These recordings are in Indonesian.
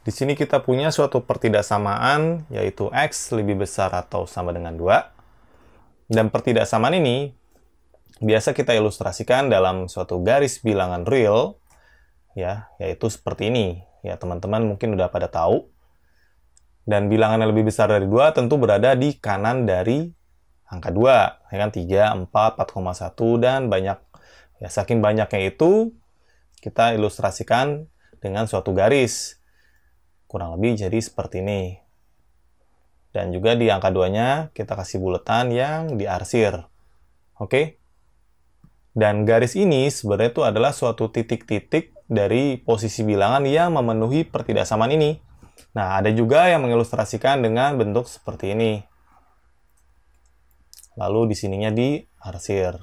Di sini kita punya suatu pertidaksamaan, yaitu X lebih besar atau sama dengan 2. Dan pertidaksamaan ini biasa kita ilustrasikan dalam suatu garis bilangan real, ya, yaitu seperti ini. Ya, teman-teman mungkin udah pada tahu. Dan bilangan yang lebih besar dari 2 tentu berada di kanan dari angka 2. Ya kan, 3, 4, 4,1, dan banyak. Ya, saking banyaknya itu, kita ilustrasikan dengan suatu garis. Kurang lebih jadi seperti ini. Dan juga di angka 2-nya kita kasih buletan yang diarsir. Oke? Dan garis ini sebenarnya itu adalah suatu titik-titik dari posisi bilangan yang memenuhi pertidaksamaan ini. Nah, ada juga yang mengilustrasikan dengan bentuk seperti ini. Lalu di sininya diarsir.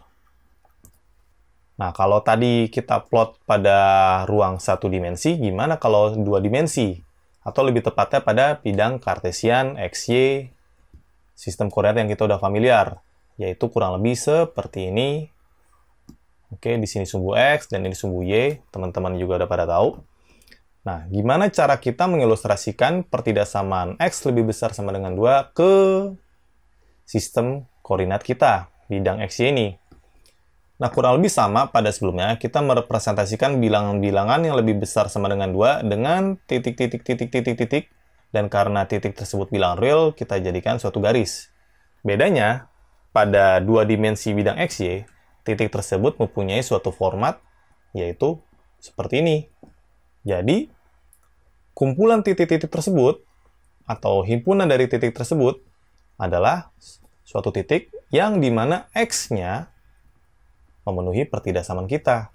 Nah, kalau tadi kita plot pada ruang 1 dimensi, gimana kalau 2 dimensi? Atau lebih tepatnya pada bidang Kartesian, XY, sistem koordinat yang kita udah familiar, yaitu kurang lebih seperti ini. Oke, di sini sumbu X dan ini sumbu Y, teman-teman juga udah pada tahu. Nah, gimana cara kita mengilustrasikan pertidaksamaan X lebih besar sama dengan 2 ke sistem koordinat kita, bidang XY ini? Nah, kurang lebih sama pada sebelumnya, kita merepresentasikan bilangan-bilangan yang lebih besar sama dengan 2 dengan titik-titik-titik-titik-titik, dan karena titik tersebut bilangan real, kita jadikan suatu garis. Bedanya, pada 2 dimensi bidang XY, titik tersebut mempunyai suatu format, yaitu seperti ini. Jadi, kumpulan titik-titik tersebut, atau himpunan dari titik tersebut, adalah suatu titik yang dimana X-nya memenuhi pertidaksamaan kita.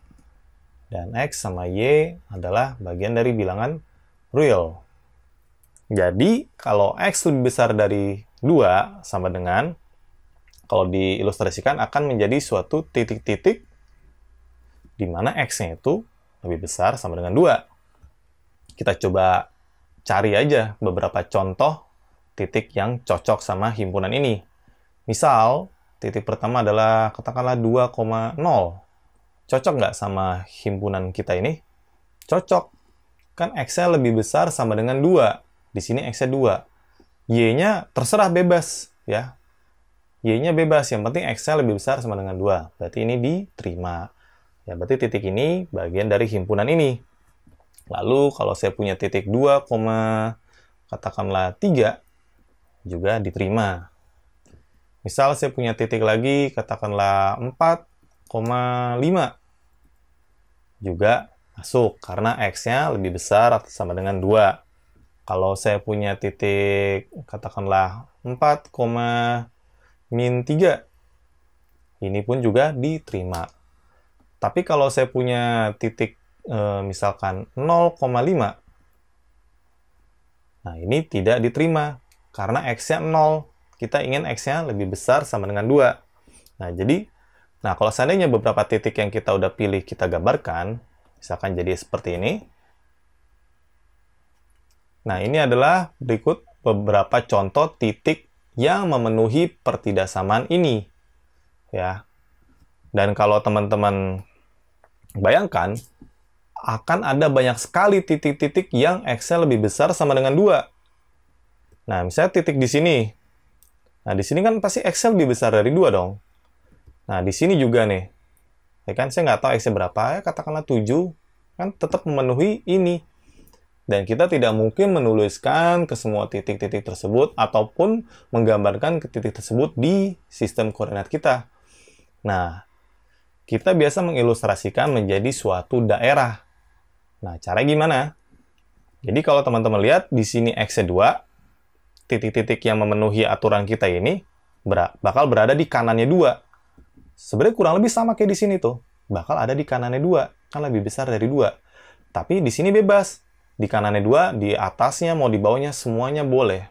Dan X sama Y adalah bagian dari bilangan real. Jadi, kalau X lebih besar dari 2 sama dengan, kalau diilustrasikan akan menjadi suatu titik-titik di mana X-nya itu lebih besar sama dengan 2. Kita coba cari aja beberapa contoh titik yang cocok sama himpunan ini. Misal, titik pertama adalah katakanlah 2,0. Cocok nggak sama himpunan kita ini? Cocok. Kan X-nya lebih besar sama dengan 2. Di sini X-nya 2. Y-nya terserah bebas, ya. Y-nya bebas, yang penting X-nya lebih besar sama dengan 2. Berarti ini diterima. Ya, berarti titik ini bagian dari himpunan ini. Lalu kalau saya punya titik 2, katakanlah 3, juga diterima. Misal saya punya titik lagi, katakanlah 4,5. Juga masuk, karena X-nya lebih besar atau sama dengan 2. Kalau saya punya titik, katakanlah 4,-3. Ini pun juga diterima. Tapi kalau saya punya titik, misalkan 0,5. Nah, ini tidak diterima, karena X-nya 0. Kita ingin X-nya lebih besar sama dengan 2. Nah, kalau seandainya beberapa titik yang kita udah pilih kita gambarkan, misalkan jadi seperti ini. Nah, ini adalah berikut beberapa contoh titik yang memenuhi pertidaksamaan ini. Ya. Dan kalau teman-teman bayangkan, akan ada banyak sekali titik-titik yang X-nya lebih besar sama dengan 2. Nah, misalnya titik di sini. Nah, di sini kan pasti X-nya lebih besar dari 2 dong. Nah, di sini juga nih. Ya kan, saya nggak tahu X-nya berapa, ya katakanlah 7. Kan tetap memenuhi ini. Dan kita tidak mungkin menuliskan ke semua titik-titik tersebut, ataupun menggambarkan ke titik tersebut di sistem koordinat kita. Nah, kita biasa mengilustrasikan menjadi suatu daerah. Nah, caranya gimana? Jadi kalau teman-teman lihat, di sini X-nya 2, titik-titik yang memenuhi aturan kita ini bakal berada di kanannya 2. Sebenarnya kurang lebih sama kayak di sini tuh. Bakal ada di kanannya 2. Kan lebih besar dari 2. Tapi di sini bebas. Di kanannya 2, di atasnya mau di bawahnya semuanya boleh.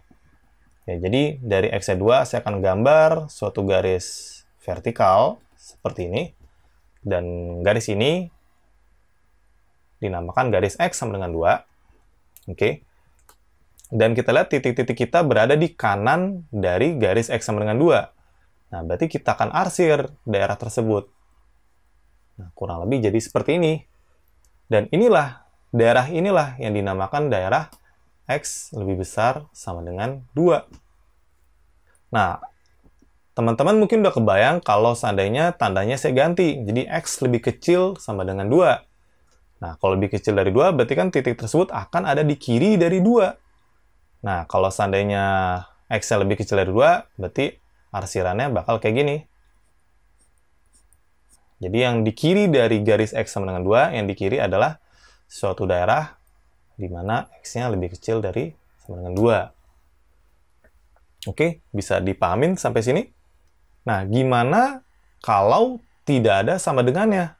Ya, jadi dari X-nya 2 saya akan gambar suatu garis vertikal seperti ini. Dan garis ini dinamakan garis X sama dengan 2. Oke. Dan kita lihat titik-titik kita berada di kanan dari garis X sama dengan 2. Nah, berarti kita akan arsir daerah tersebut. Nah, kurang lebih jadi seperti ini. Dan daerah inilah yang dinamakan daerah X lebih besar sama dengan 2. Nah, teman-teman mungkin udah kebayang kalau seandainya tandanya saya ganti. Jadi X lebih kecil sama dengan 2. Nah, kalau lebih kecil dari 2, berarti kan titik tersebut akan ada di kiri dari 2. Nah, kalau seandainya X-nya lebih kecil dari 2, berarti arsirannya bakal kayak gini. Jadi yang di kiri dari garis X sama dengan 2, yang di kiri adalah suatu daerah di mana X-nya lebih kecil dari sama dengan 2. Oke, bisa dipahamin sampai sini? Nah, gimana kalau tidak ada sama dengannya?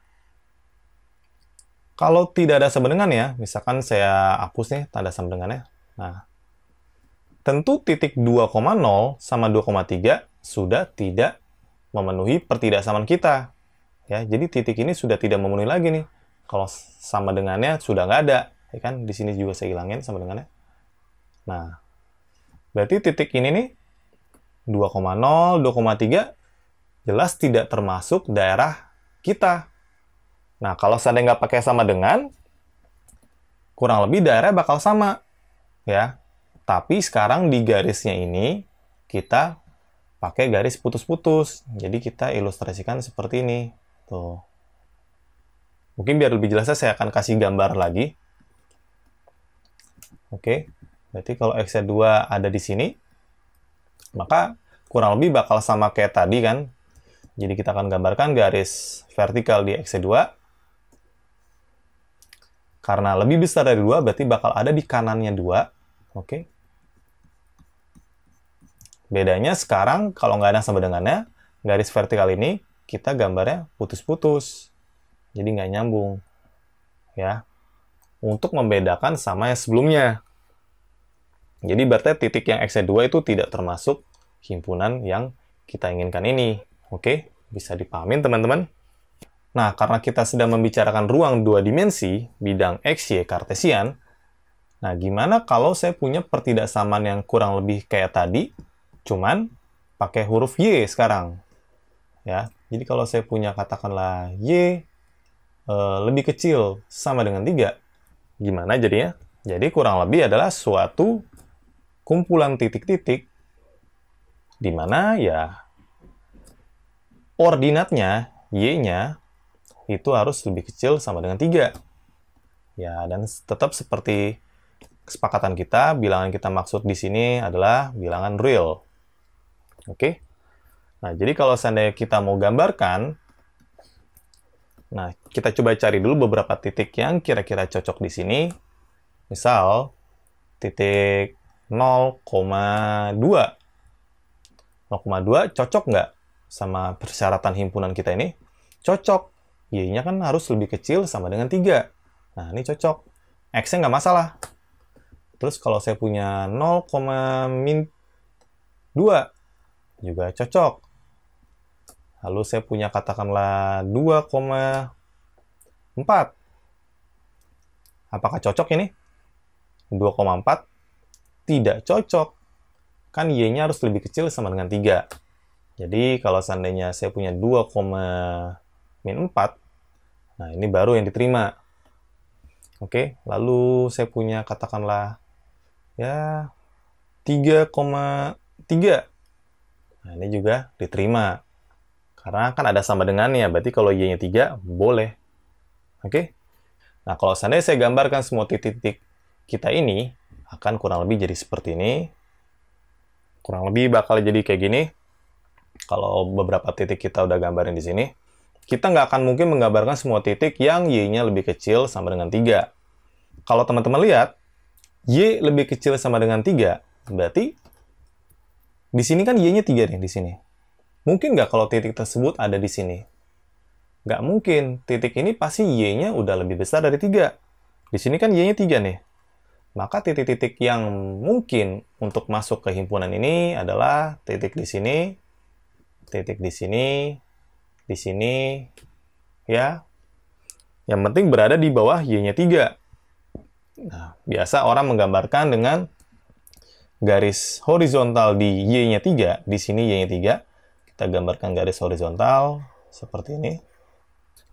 Kalau tidak ada sama dengannya, misalkan saya hapus nih tanda sama dengannya. Nah, tentu titik 2,0 sama 2,3 sudah tidak memenuhi pertidaksamaan kita. Ya, jadi titik ini sudah tidak memenuhi lagi nih. Kalau sama dengannya sudah nggak ada. Ya kan? Di sini juga saya hilangin sama dengannya. Nah, berarti titik ini nih, 2,0, 2,3, jelas tidak termasuk daerah kita. Nah, kalau seandainya nggak pakai sama dengan, kurang lebih daerah bakal sama. Ya, tapi sekarang di garisnya ini, kita pakai garis putus-putus. Jadi kita ilustrasikan seperti ini. Tuh. Mungkin biar lebih jelasnya saya akan kasih gambar lagi. Oke, berarti kalau X2 ada di sini, maka kurang lebih bakal sama kayak tadi kan. Jadi kita akan gambarkan garis vertikal di X2. Karena lebih besar dari 2, berarti bakal ada di kanannya 2. Oke. Bedanya sekarang, kalau nggak ada sama dengannya, garis vertikal ini, kita gambarnya putus-putus. Jadi nggak nyambung. Ya. Untuk membedakan sama yang sebelumnya. Jadi berarti titik yang X2 itu tidak termasuk himpunan yang kita inginkan ini. Oke, bisa dipahamin teman-teman? Nah, karena kita sedang membicarakan ruang 2 dimensi, bidang XY kartesian, nah gimana kalau saya punya pertidaksamaan yang kurang lebih kayak tadi, cuman pakai huruf Y sekarang? Ya, jadi kalau saya punya katakanlah Y lebih kecil sama dengan 3, gimana jadinya? Jadi kurang lebih adalah suatu kumpulan titik-titik di mana ya ordinatnya, Y-nya, itu harus lebih kecil sama dengan 3. Ya, dan tetap seperti kesepakatan kita, bilangan kita maksud di sini adalah bilangan real. Oke? Nah, jadi kalau seandainya kita mau gambarkan, nah, kita coba cari dulu beberapa titik yang kira-kira cocok di sini. Misal, titik 0,2. 0,2 cocok nggak sama persyaratan himpunan kita ini? Cocok. Y-nya kan harus lebih kecil sama dengan 3. Nah, ini cocok. X-nya nggak masalah. Terus kalau saya punya 0,2 juga cocok. Lalu saya punya katakanlah 2,4. Apakah cocok ini? 2,4 tidak cocok. Kan Y-nya harus lebih kecil sama dengan 3. Jadi kalau seandainya saya punya 2,4, nah ini baru yang diterima. Oke, lalu saya punya katakanlah ya 3,3. Nah, ini juga diterima. Karena kan ada sama dengannya, berarti kalau Y-nya 3, boleh. Oke? Nah, kalau seandainya saya gambarkan semua titik-titik kita ini, akan kurang lebih jadi seperti ini. Kurang lebih bakal jadi kayak gini. Kalau beberapa titik kita udah gambarin di sini, kita nggak akan mungkin menggambarkan semua titik yang Y-nya lebih kecil sama dengan 3. Kalau teman-teman lihat, Y lebih kecil sama dengan 3, berarti di sini kan Y-nya 3 nih, di sini. Mungkin nggak kalau titik tersebut ada di sini? Nggak mungkin. Titik ini pasti Y-nya udah lebih besar dari 3. Di sini kan Y-nya 3 nih. Maka titik-titik yang mungkin untuk masuk ke himpunan ini adalah titik di sini, titik di sini, ya. Yang penting berada di bawah Y-nya 3. Nah, biasa orang menggambarkan dengan garis horizontal di Y-nya 3, di sini Y-nya 3. Kita gambarkan garis horizontal seperti ini.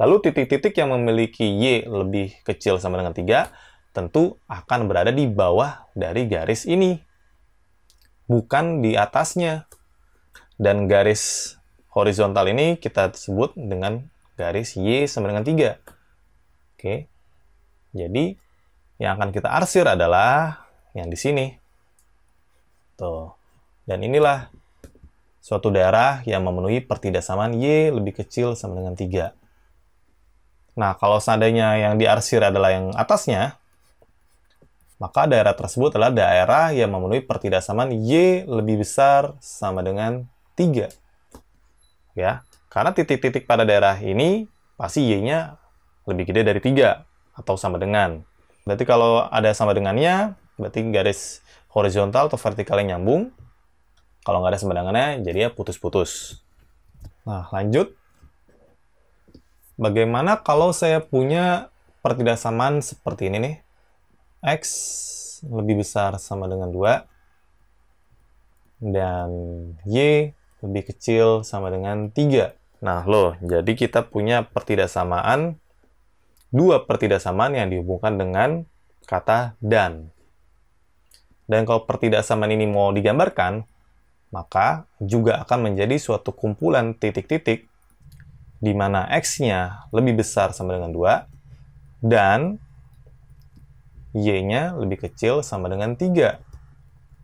Lalu titik-titik yang memiliki Y lebih kecil sama dengan 3, tentu akan berada di bawah dari garis ini, bukan di atasnya. Dan garis horizontal ini kita sebut dengan garis Y sama dengan 3. Oke. Jadi, yang akan kita arsir adalah yang di sini. Tuh. Dan inilah suatu daerah yang memenuhi pertidaksamaan Y lebih kecil sama dengan 3. Nah, kalau seandainya yang diarsir adalah yang atasnya, maka daerah tersebut adalah daerah yang memenuhi pertidaksamaan Y lebih besar sama dengan 3. Ya, karena titik-titik pada daerah ini pasti Y-nya lebih gede dari 3 atau sama dengan. Berarti kalau ada sama dengannya, berarti garis horizontal atau vertikalnya nyambung. Kalau nggak ada sama dengannya, jadi ya putus-putus. Nah, lanjut. Bagaimana kalau saya punya pertidaksamaan seperti ini nih? X lebih besar sama dengan 2, dan Y lebih kecil sama dengan 3. Nah, loh, jadi kita punya pertidaksamaan, dua pertidaksamaan yang dihubungkan dengan kata dan. Dan kalau pertidaksamaan ini mau digambarkan, maka juga akan menjadi suatu kumpulan titik-titik di mana X-nya lebih besar sama dengan 2, dan Y-nya lebih kecil sama dengan 3.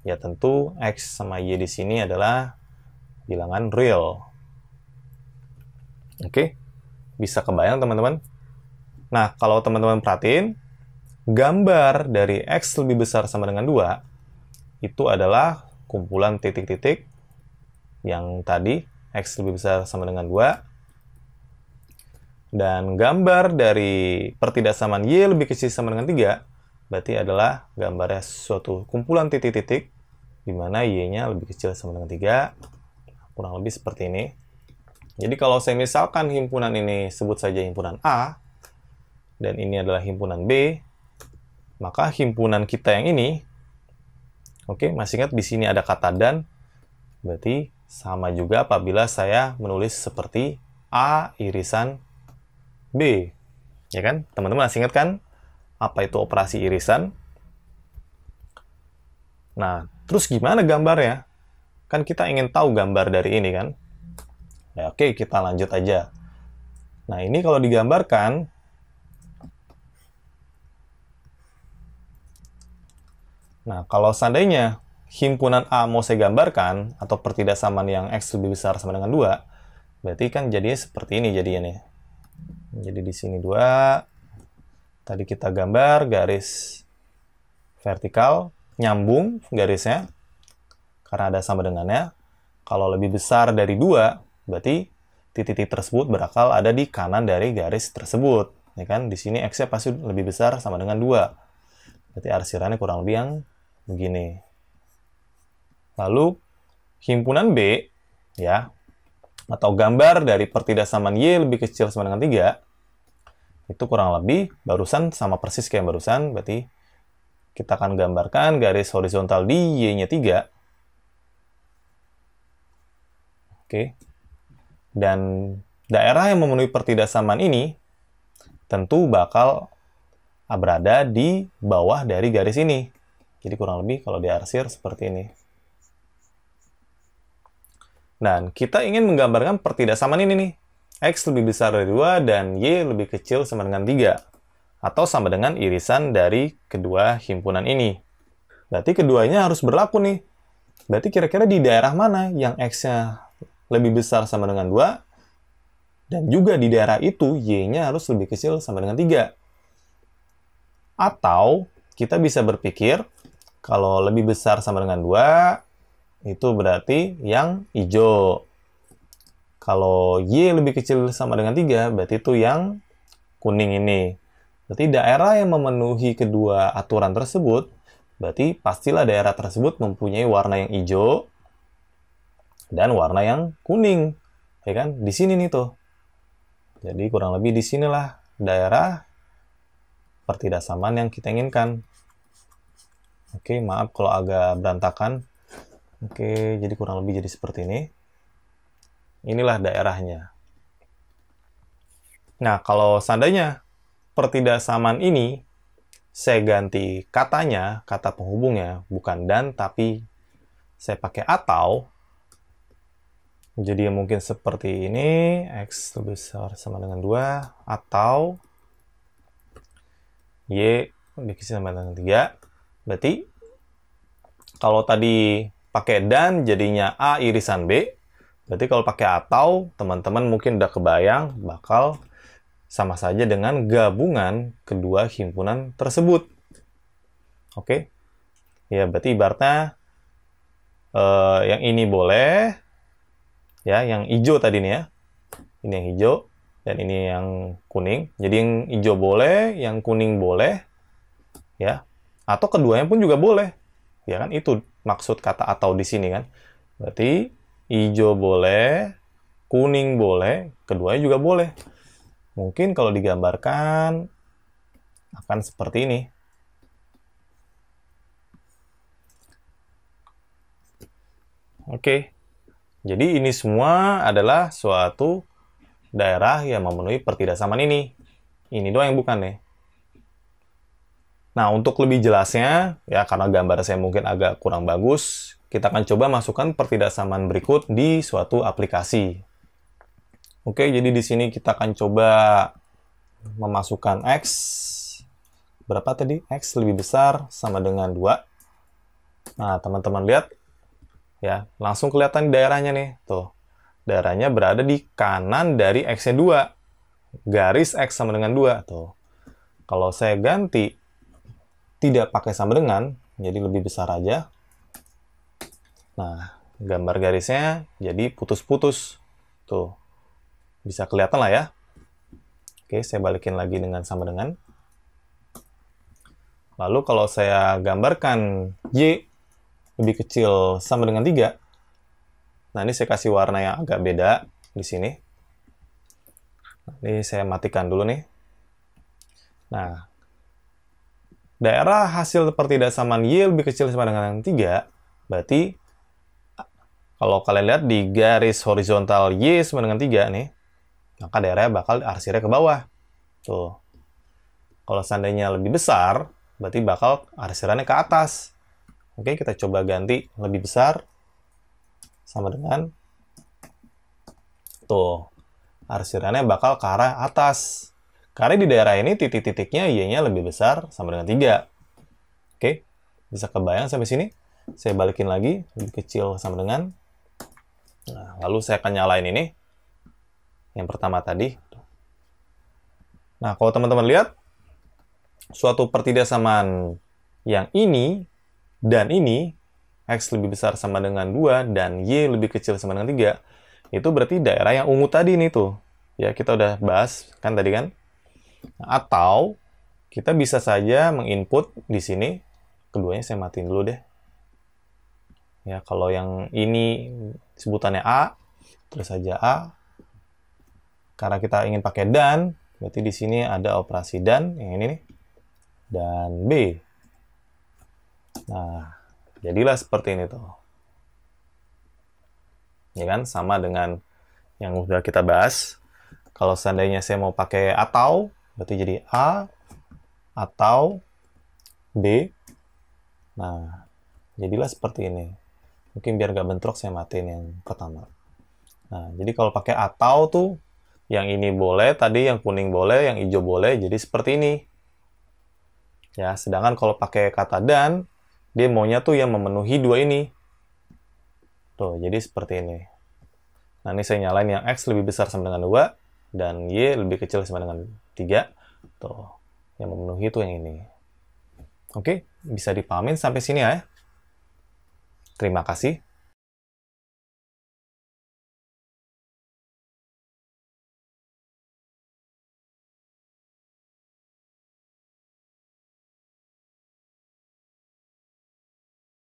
Ya tentu X sama Y di sini adalah bilangan real. Oke, bisa kebayang teman-teman? Nah, kalau teman-teman perhatiin, gambar dari X lebih besar sama dengan 2, itu adalah kumpulan titik-titik yang tadi, X lebih besar sama dengan 2, dan gambar dari pertidaksamaan Y lebih kecil sama dengan 3, berarti adalah gambarnya suatu kumpulan titik-titik di mana Y-nya lebih kecil sama dengan 3, kurang lebih seperti ini. Jadi kalau saya misalkan himpunan ini sebut saja himpunan A, dan ini adalah himpunan B, maka himpunan kita yang ini, oke, masih ingat di sini ada kata dan, berarti sama juga apabila saya menulis seperti A irisan B. Ya kan? Teman-teman masih ingat kan? Apa itu operasi irisan? Nah, terus gimana gambarnya? Kan kita ingin tahu gambar dari ini kan? Ya, oke, kita lanjut aja. Nah, ini kalau digambarkan, nah, kalau seandainya himpunan A mau saya gambarkan, atau pertidaksamaan yang X lebih besar sama dengan 2, berarti kan jadinya seperti ini jadinya nih. Jadi di sini 2, tadi kita gambar garis vertikal, nyambung garisnya, karena ada sama dengannya. Kalau lebih besar dari 2, berarti titik-titik tersebut bakal ada di kanan dari garis tersebut. Ya kan? Di sini X-nya pasti lebih besar sama dengan 2. Berarti arsirannya kurang lebih yang begini. Lalu, himpunan B, ya, atau gambar dari pertidaksamaan Y lebih kecil sama dengan 3, itu kurang lebih barusan sama persis kayak yang barusan, berarti kita akan gambarkan garis horizontal di Y-nya 3. Oke. Dan daerah yang memenuhi pertidaksamaan ini tentu bakal berada di bawah dari garis ini. Jadi kurang lebih kalau diarsir seperti ini. Dan kita ingin menggambarkan pertidaksamaan ini nih. X lebih besar dari 2 dan Y lebih kecil sama dengan 3. Atau sama dengan irisan dari kedua himpunan ini. Berarti keduanya harus berlaku nih. Berarti kira-kira di daerah mana yang X-nya lebih besar sama dengan 2, dan juga di daerah itu Y-nya harus lebih kecil sama dengan 3. Atau kita bisa berpikir, kalau lebih besar sama dengan 2, itu berarti yang hijau. Kalau Y lebih kecil sama dengan 3, berarti itu yang kuning ini. Berarti daerah yang memenuhi kedua aturan tersebut, berarti pastilah daerah tersebut mempunyai warna yang hijau dan warna yang kuning. Ya kan? Di sini nih tuh. Jadi kurang lebih di sinilah daerah pertidaksamaan yang kita inginkan. Oke, maaf kalau agak berantakan. Oke, jadi kurang lebih jadi seperti ini. Inilah daerahnya. Nah, kalau seandainya pertidaksamaan ini saya ganti katanya, kata penghubungnya, bukan dan, tapi saya pakai atau. Jadi mungkin seperti ini, X lebih besar sama dengan 2, atau Y lebih kecil sama dengan 3. Berarti, kalau tadi pakai dan, jadinya A irisan B. Berarti kalau pakai atau, teman-teman mungkin udah kebayang, bakal sama saja dengan gabungan kedua himpunan tersebut. Oke? Ya, berarti ibaratnya, yang ini boleh, ya, yang hijau tadi nih ya. Ini yang hijau, dan ini yang kuning. Jadi yang hijau boleh, yang kuning boleh, ya. Atau keduanya pun juga boleh. Ya kan, itu maksud kata atau di sini kan. Berarti hijau boleh, kuning boleh, keduanya juga boleh. Mungkin kalau digambarkan akan seperti ini. Oke. Jadi ini semua adalah suatu daerah yang memenuhi pertidaksamaan ini. Ini doang yang bukan nih. Nah, untuk lebih jelasnya, ya karena gambar saya mungkin agak kurang bagus, kita akan coba masukkan pertidaksamaan berikut di suatu aplikasi. Oke, jadi di sini kita akan coba memasukkan X. Berapa tadi? X lebih besar sama dengan 2. Nah, teman-teman lihat. Ya, langsung kelihatan daerahnya nih. Tuh. Daerahnya berada di kanan dari X-nya 2. Garis X sama dengan 2. Tuh. Kalau saya ganti tidak pakai sama dengan, jadi lebih besar aja. Nah, gambar garisnya jadi putus-putus. Tuh. Bisa kelihatan lah ya. Oke, saya balikin lagi dengan sama dengan. Lalu kalau saya gambarkan Y lebih kecil sama dengan 3. Nah, ini saya kasih warna yang agak beda di sini. Ini saya matikan dulu nih. Nah, daerah hasil pertidaksamaan Y lebih kecil sama dengan 3, berarti kalau kalian lihat di garis horizontal Y sama dengan 3 nih, maka daerahnya bakal arsirnya ke bawah. Tuh. Kalau seandainya lebih besar, berarti bakal arsirannya ke atas. Oke, kita coba ganti lebih besar sama dengan tuh. Arsirannya bakal ke arah atas. Karena di daerah ini titik-titiknya Y-nya lebih besar sama dengan 3. Oke, bisa kebayang sampai sini? Saya balikin lagi, lebih kecil sama dengan. Nah, lalu saya akan nyalain ini. Yang pertama tadi. Nah, kalau teman-teman lihat, suatu pertidaksamaan yang ini dan ini, X lebih besar sama dengan 2, dan Y lebih kecil sama dengan 3, itu berarti daerah yang ungu tadi nih tuh. Ya, kita udah bahas kan tadi kan? Atau, kita bisa saja menginput di sini, keduanya saya matiin dulu deh. Ya, kalau yang ini sebutannya A, terus saja A. Karena kita ingin pakai dan, berarti di sini ada operasi dan, yang ini nih, dan B. Nah, jadilah seperti ini tuh. Ya kan, sama dengan yang udah kita bahas. Kalau seandainya saya mau pakai atau, berarti jadi A atau B. Nah, jadilah seperti ini. Mungkin biar nggak bentrok, saya matiin yang pertama. Nah, jadi kalau pakai atau tuh, yang ini boleh, tadi yang kuning boleh, yang hijau boleh, jadi seperti ini. Ya, sedangkan kalau pakai kata dan, dia maunya tuh yang memenuhi dua ini. Tuh, jadi seperti ini. Nah, ini saya nyalain yang X lebih besar sama dengan 2, dan Y lebih kecil sama dengan 3. Tuh, yang memenuhi itu yang ini. Oke, bisa dipahamin sampai sini ya. Terima kasih.